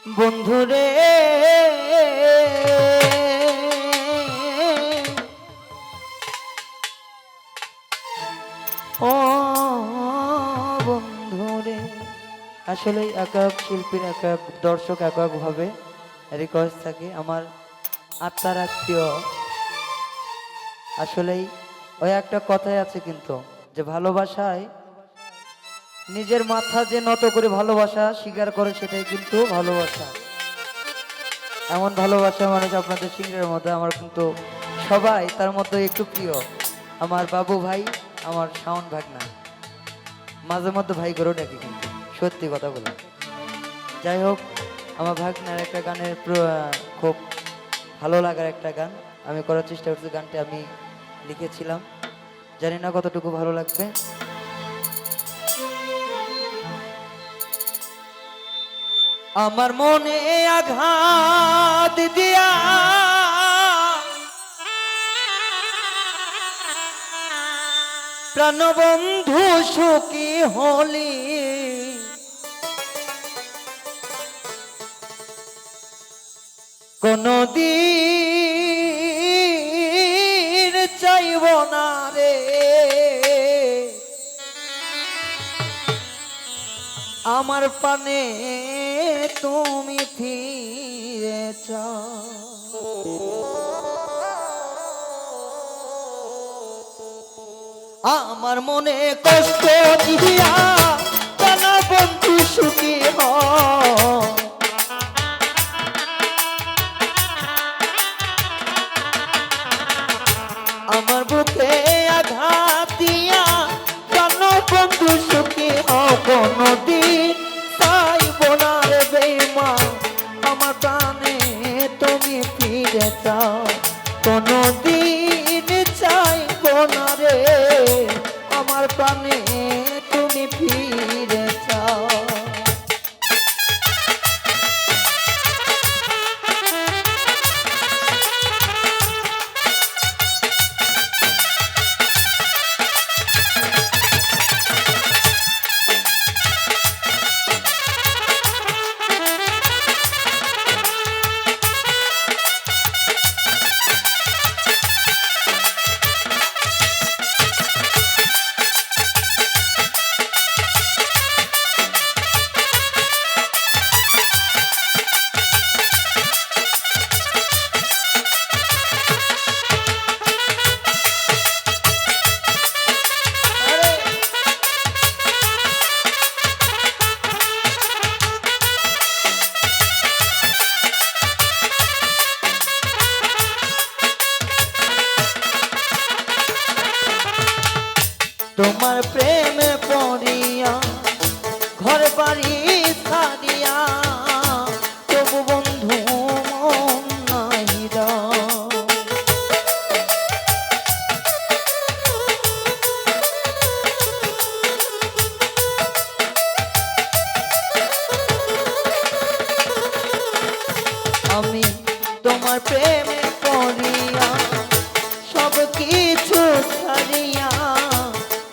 বন্ধুরে ও বন্ধুরে, আসলে এক এক শিল্পীর এক এক দর্শক এক এক ভাবে রিকোয়েস্ট থাকে। আমার আত্মার আত্মীয় আসলেই ওই একটা কথাই আছে কিন্তু, যে ভালোবাসায় নিজের মাথা যে নত করে ভালোবাসা স্বীকার করে সেটাই কিন্তু ভালোবাসা। এমন ভালোবাসা মানুষ আপনাদের সিংহের মধ্যে আমার কিন্তু সবাই, তার মধ্যে একটু প্রিয় আমার বাবু ভাই, আমার শাওন ভাগনা, মাঝে মধ্যে ভাই করেও ডাকি কিন্তু সত্যি কথা বলে। যাই হোক, আমার ভাগনার একটা গানের খুব ভালো লাগার একটা গান আমি করার চেষ্টা করছি। গানটি আমি লিখেছিলাম, জানি না কতটুকু ভালো লাগবে। আমার মনে আঘাত দিয়া প্রাণবন্ধু সুখী হলি, কোনদিন চাইব না রে আমার পানে তুমি ফিরে যাও। আমার মনে কষ্ট দিয়া জানা বন্ধু সুখী হয়, আমার বুকে আঘাত দিয়া জানো বন্ধু সুখী হও, কোনদিন চাইব না রে বেঈমান আমার প্রাণে তুমি ফিরে যাও, কোনদিন চাইব না রে আমার প্রাণে তুমি ফিরে যাও। তোমার প্রেমে পড়িয়া ঘর বাড়ি ছাড়িয়া তবু বন্ধু মন নাই দাও, আমি তোমার প্রেমে পড়িয়া সব কিছু ছাড়িয়া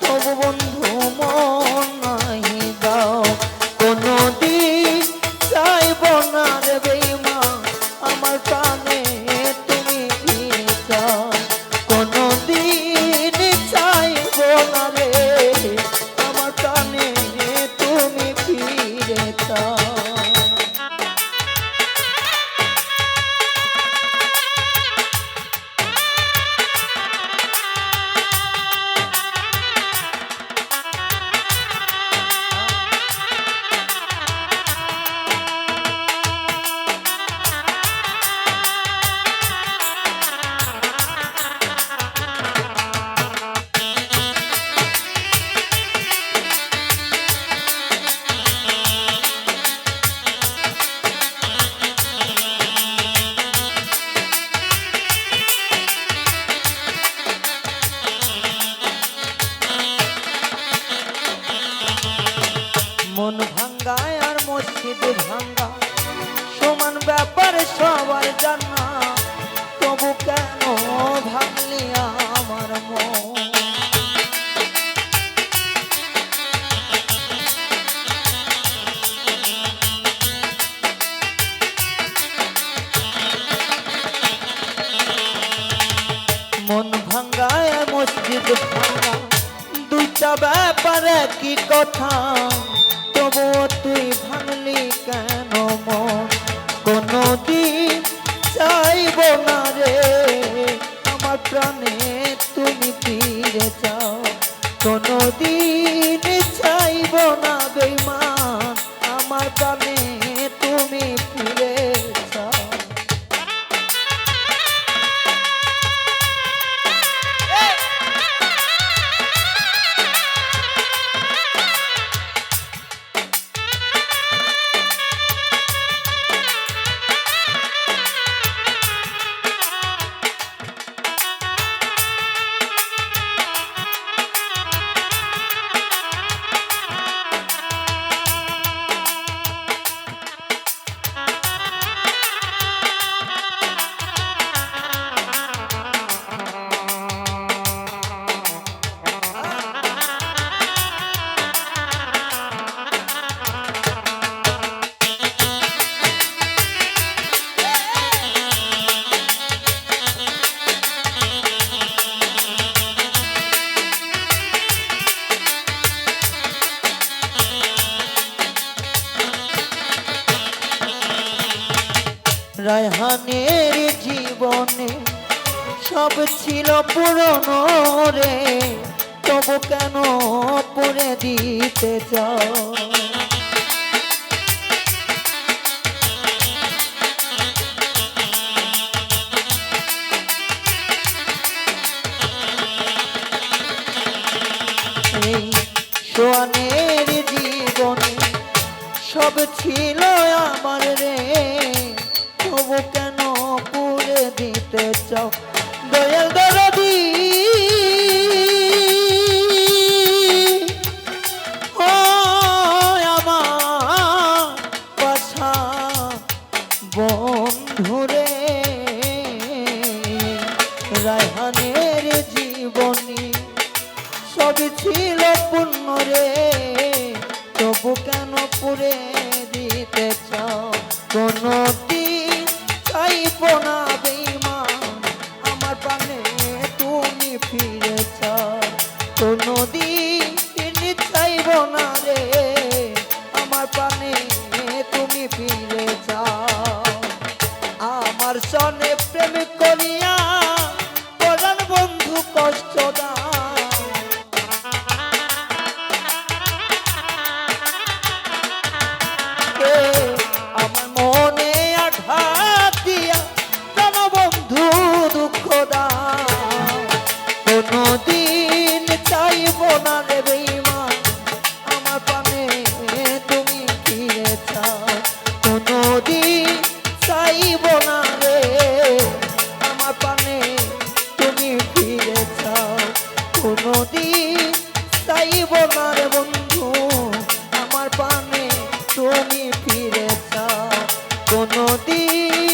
তবু বন্ধু মন নাই দাও, কোনদিন চাইব না রে বেঈমান আমার প্রাণে তুমি ফিরে যাও, কোনদিন চাইব না রে আমার প্রাণে তুমি ফিরে যাও। মন ভাঙ্গায় আর মসজিদ ভাঙ্গা সমান ব্যাপার সবার জানা, তবু কেন ভাঙলি আমার মন। একই কথা, তবুও তুই ভাঙলি কেন মন? কোনদিন চাইব না রে আমার প্রাণে তুমি ফিরে যাও, কোনদিন চাইব না বেঈমান আমার প্রাণে তুমি ফিরে যাও। রায়হানের জীবনে সব ছিল পুরনো রে, তবু কেন পুরে দিতে চাও? এই সোয়ানের জীবনে সব ছিল আমার রে, তবু কেন পুরে দিতে চাও? দয়াল দরদি ও আমার বাছা বন্ধুরে, রায়হানের জীবনী সবই ছিল পূর্ণ রে, তবু কেন পুরে দিতে চাও? কোনদিন চাইব না বেঈমান আমার প্রাণে তুমি ফিরে চাও, কোনদিন চাইব না রে আমার প্রাণে তুমি ফিরে চাও। আমার সনে প্রেম করিয়া পরাণ বন্ধু কষ্ট দাও, আমার মনে আঘাত দিয়া প্রাণ বন্ধু দুঃখ দাও, কোনদিন চাইব না রে বেঈমান আমার প্রাণে তুমি ফিরে চাও, কোনদিন চাইব না রে আমার প্রাণে তুমি ফিরে চাও, কোনদিন চাইব না রে বন্ধু আমার প্রাণে তুমি ফিরে চাও, কোনদিন